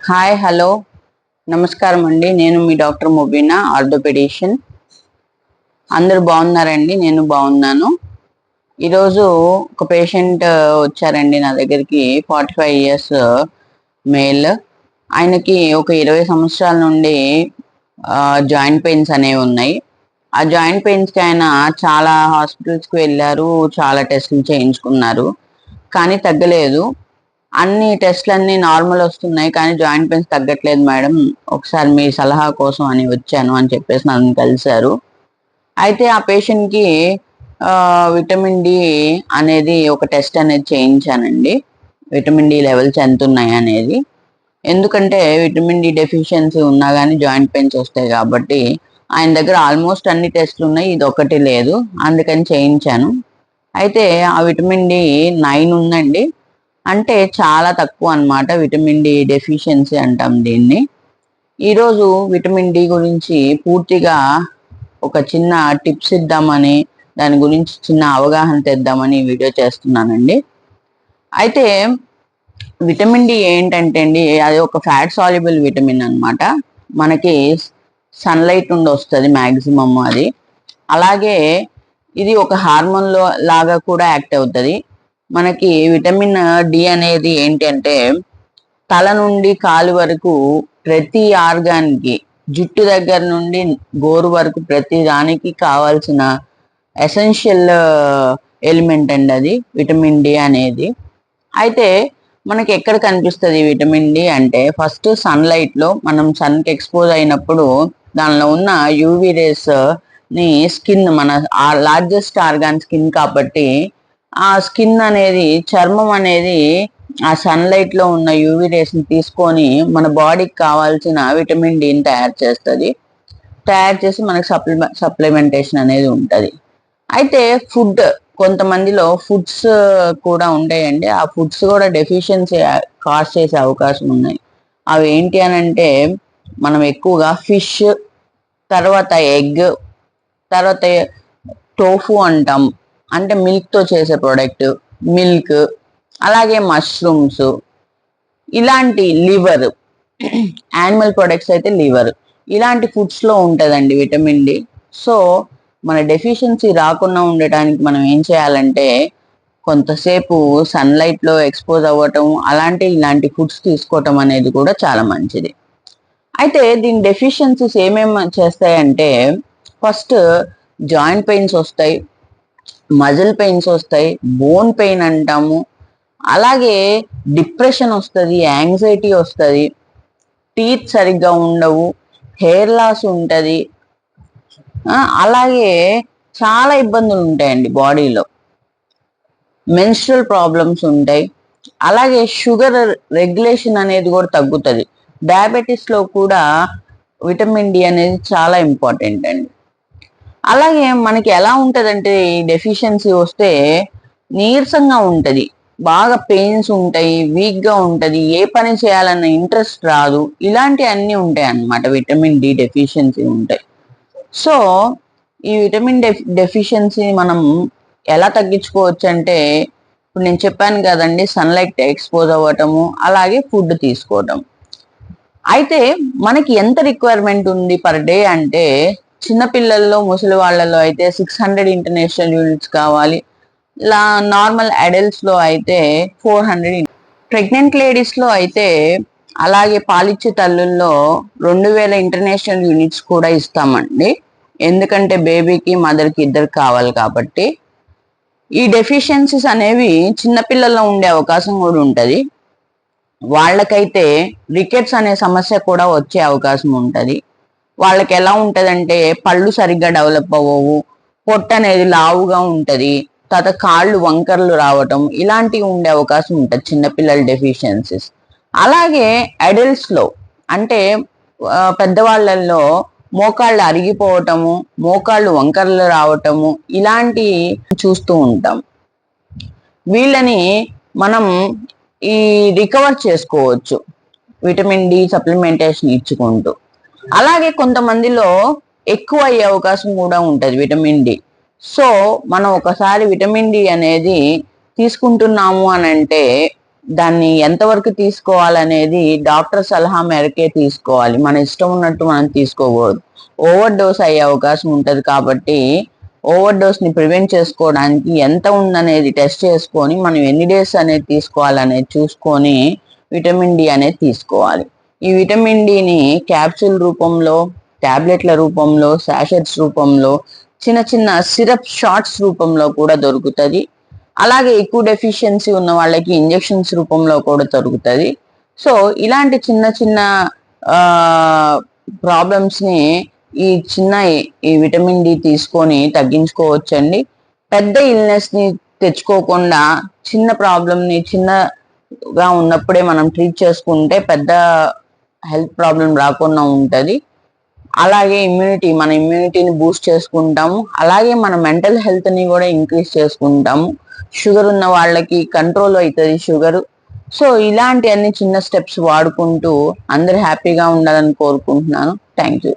Hi hello నమస్కారం అండి. నేను మీ డాక్టర్ ముబీనా, ఆర్థోపెడిషియన్. అందరూ బాగున్నారండి? నేను బాగున్నాను. ఈరోజు ఒక పేషెంట్ వచ్చారండి నా దగ్గరికి. 45 years మేల్. ఆయనకి ఒక 20 సంవత్సరాల నుండి జాయింట్ పెయిన్స్ అనేవి ఉన్నాయి. ఆ జాయింట్ పెయిన్స్కి ఆయన చాలా హాస్పిటల్స్కి వెళ్ళారు, చాలా టెస్టులు చేయించుకున్నారు, కానీ తగ్గలేదు. అన్ని టెస్ట్లన్నీ నార్మల్ వస్తున్నాయి, కానీ జాయింట్ పెయిన్స్ తగ్గట్లేదు మేడం, ఒకసారి మీ సలహా కోసం అని వచ్చాను అని చెప్పేసి నన్ను కలిశారు. అయితే ఆ పేషెంట్కి విటమిన్ డి అనేది ఒక టెస్ట్ అనేది చేయించానండి. విటమిన్ డి లెవెల్స్ ఎంత ఉన్నాయి అనేది. ఎందుకంటే విటమిన్ డి డెఫిషియన్సీ ఉన్నా కానీ జాయింట్ పెయిన్స్ వస్తాయి కాబట్టి ఆయన దగ్గర ఆల్మోస్ట్ అన్ని టెస్ట్లు ఉన్నాయి, ఇది ఒకటి లేదు, అందుకని చేయించాను. అయితే ఆ విటమిన్ డి 9 ఉందండి. అంటే చాలా తక్కువ అన్నమాట. విటమిన్ డి డెఫిషియన్సీ అంటాం దీన్ని. ఈరోజు విటమిన్ డి గురించి పూర్తిగా ఒక చిన్న టిప్స్ ఇద్దామని, దాని గురించి చిన్న అవగాహన తెద్దామని వీడియో చేస్తున్నానండి. అయితే విటమిన్ డి ఏంటంటే అండి, అది ఒక ఫ్యాట్ సాల్యుబుల్ విటమిన్ అనమాట. మనకి సన్లైట్ నుండి వస్తుంది మ్యాక్సిమమ్ అది. అలాగే ఇది ఒక హార్మోన్ లాగా కూడా యాక్ట్ అవుతుంది. మనకి విటమిన్ డి అనేది ఏంటి అంటే, తల నుండి కాలు వరకు ప్రతి ఆర్గాన్కి, జుట్టు దగ్గర నుండి గోరు వరకు ప్రతి దానికి కావాల్సిన ఎసెన్షియల్ ఎలిమెంట్ అండి అది విటమిన్ డి అనేది. అయితే మనకి ఎక్కడ కనిపిస్తుంది విటమిన్ డి అంటే, ఫస్ట్ సన్లైట్లో మనం సన్కి ఎక్స్పోజ్ అయినప్పుడు దానిలో ఉన్న యూవీ రేస్ ని స్కిన్, మన లార్జెస్ట్ ఆర్గాన్ స్కిన్ కాబట్టి ఆ స్కిన్ అనేది, చర్మం అనేది ఆ సన్లైట్ లో ఉన్న యూవీ రేస్ ని తీసుకొని మన బాడీకి కావాల్సిన విటమిన్ డిని తయారు చేసి మనకి సప్లిమెంటేషన్ అనేది ఉంటుంది. అయితే ఫుడ్, కొంతమందిలో ఫుడ్స్ కూడా ఉంటాయండి. ఆ ఫుడ్స్ కూడా డెఫిషియన్సీ కాజ్ చేసే అవకాశం ఉన్నాయి. అవి ఏంటి అని అంటే, మనం ఎక్కువగా ఫిష్, తర్వాత ఎగ్, తర్వాత టోఫు అంటాం, అంటే మిల్క్తో చేసే ప్రోడక్ట్, మిల్క్, అలాగే మష్రూమ్స్, ఇలాంటి లివర్, యానిమల్ ప్రొడక్ట్స్ అయితే లివర్, ఇలాంటి ఫుడ్స్లో ఉంటుందండి విటమిన్ డి. సో మన డెఫిషియన్సీ రాకుండా ఉండటానికి మనం ఏం చేయాలంటే, కొంతసేపు సన్లైట్లో ఎక్స్పోజ్ అవ్వటం, ఇలాంటి ఫుడ్స్ తీసుకోవటం అనేది కూడా చాలా మంచిది. అయితే దీని డెఫిషియన్సీస్ ఏమేమి చేస్తాయంటే, ఫస్ట్ జాయింట్ పెయిన్స్ వస్తాయి, మజిల్ పెయిన్స్ వస్తాయి, బోన్ పెయిన్ అంటాము, అలాగే డిప్రెషన్ వస్తుంది, యాంగ్జైటీ వస్తుంది, టీత్ సరిగ్గా ఉండవు, హెయిర్ లాస్ ఉంటుంది, అలాగే చాలా ఇబ్బందులు ఉంటాయండి బాడీలో. మెన్స్ట్రల్ ప్రాబ్లమ్స్ ఉంటాయి, అలాగే షుగర్ రెగ్యులేషన్ అనేది కూడా తగ్గుతుంది. డయాబెటీస్లో కూడా విటమిన్ డి అనేది చాలా ఇంపార్టెంట్ అండి. అలాగే మనకి ఎలా ఉంటుందంటే, ఈ డెఫిషియన్సీ వస్తే నీరసంగా ఉంటుంది, బాగా పెయిన్స్ ఉంటాయి, వీక్గా ఉంటుంది, ఏ పని చేయాలన్న ఇంట్రెస్ట్ రాదు, ఇలాంటి అన్నీ ఉంటాయి అన్నమాట విటమిన్ డి డెఫిషియన్సీ ఉంటాయి. సో ఈ విటమిన్ డెఫిషియన్సీ మనం ఎలా తగ్గించుకోవచ్చు అంటే, ఇప్పుడు నేను చెప్పాను కదండి, సన్లైట్ ఎక్స్పోజ్ అవ్వటము, అలాగే ఫుడ్ తీసుకోవటం. అయితే మనకి ఎంత రిక్వైర్మెంట్ ఉంది పర్ డే అంటే, చిన్నపిల్లల్లో, ముసలి వాళ్ళలో అయితే 600 ఇంటర్నేషనల్ యూనిట్స్ కావాలి. ఇలా నార్మల్ అడల్ట్స్లో అయితే 400. ప్రెగ్నెంట్ లేడీస్లో అయితే, అలాగే పాలిచ్చే తల్లుల్లో 2000 ఇంటర్నేషనల్ యూనిట్స్ కూడా ఇస్తామండి. ఎందుకంటే బేబీకి, మదర్కి ఇద్దరు కావాలి కాబట్టి. ఈ డెఫిషియన్సీస్ అనేవి చిన్నపిల్లల్లో ఉండే అవకాశం కూడా ఉంటుంది. వాళ్ళకైతే రికెట్స్ అనే సమస్య కూడా వచ్చే అవకాశం ఉంటుంది. వాళ్ళకి ఎలా ఉంటుందంటే, పళ్ళు సరిగ్గా డెవలప్ అవ్వవు, పొట్ట అనేది లావుగా ఉంటుంది, తర్వాత కాళ్ళు వంకర్లు రావటం, ఇలాంటివి ఉండే అవకాశం ఉంటుంది చిన్నపిల్లల డెఫిషియన్సీస్. అలాగే అడల్ట్స్లో, అంటే పెద్దవాళ్ళల్లో మోకాళ్ళు అరిగిపోవటము, మోకాళ్ళు వంకర్లు రావటము, ఇలాంటివి చూస్తూ ఉంటాం. వీళ్ళని మనం ఈ రికవర్ చేసుకోవచ్చు విటమిన్ డి సప్లిమెంటేషన్ ఇచ్చుకుంటూ. అలాగే కొంతమందిలో ఎక్కువ అయ్యే అవకాశం కూడా ఉంటుంది విటమిన్ డి. సో మనం ఒకసారి విటమిన్ డి అనేది తీసుకుంటున్నాము అని అంటే, దాన్ని ఎంతవరకు తీసుకోవాలనేది డాక్టర్ సలహా మేరకే తీసుకోవాలి. మన ఇష్టం ఉన్నట్టు మనం తీసుకోకూడదు. ఓవర్ డోస్ అయ్యే అవకాశం ఉంటుంది కాబట్టి ఓవర్ డోస్ ని ప్రివెంట్ చేసుకోవడానికి ఎంత ఉందనేది టెస్ట్ చేసుకొని మనం ఎన్ని డేస్ అనేది తీసుకోవాలనేది చూసుకొని విటమిన్ డి అనేది తీసుకోవాలి. ఈ విటమిన్ డిని క్యాప్సూల్ రూపంలో, టాబ్లెట్ల రూపంలో, శాషెట్స్ రూపంలో, చిన్న చిన్న సిరప్ షార్ట్స్ రూపంలో కూడా దొరుకుతుంది. అలాగే ఎక్కువ డెఫిషియన్సీ ఉన్న వాళ్ళకి ఇంజెక్షన్స్ రూపంలో కూడా దొరుకుతుంది. సో ఇలాంటి చిన్న చిన్న ప్రాబ్లమ్స్ ని ఈ విటమిన్ డి తీసుకొని తగ్గించుకోవచ్చండి. పెద్ద ఇల్నెస్ ని తెచ్చుకోకుండా చిన్న ప్రాబ్లమ్ ని చిన్నగా ఉన్నప్పుడే మనం ట్రీట్ చేసుకుంటే పెద్ద హెల్త్ ప్రాబ్లం రాకుండా ఉంటది. అలాగే మన ఇమ్యూనిటీని బూస్ట్ చేసుకుంటాము. అలాగే మన మెంటల్ హెల్త్ ని కూడా ఇంక్రీజ్ చేసుకుంటాము. షుగర్ ఉన్న వాళ్ళకి కంట్రోల్ అవుతుంది షుగర్. సో ఇలాంటి అన్ని చిన్న స్టెప్స్ వాడుకుంటూ అందరు హ్యాపీగా ఉండాలని కోరుకుంటున్నాను. Thank you.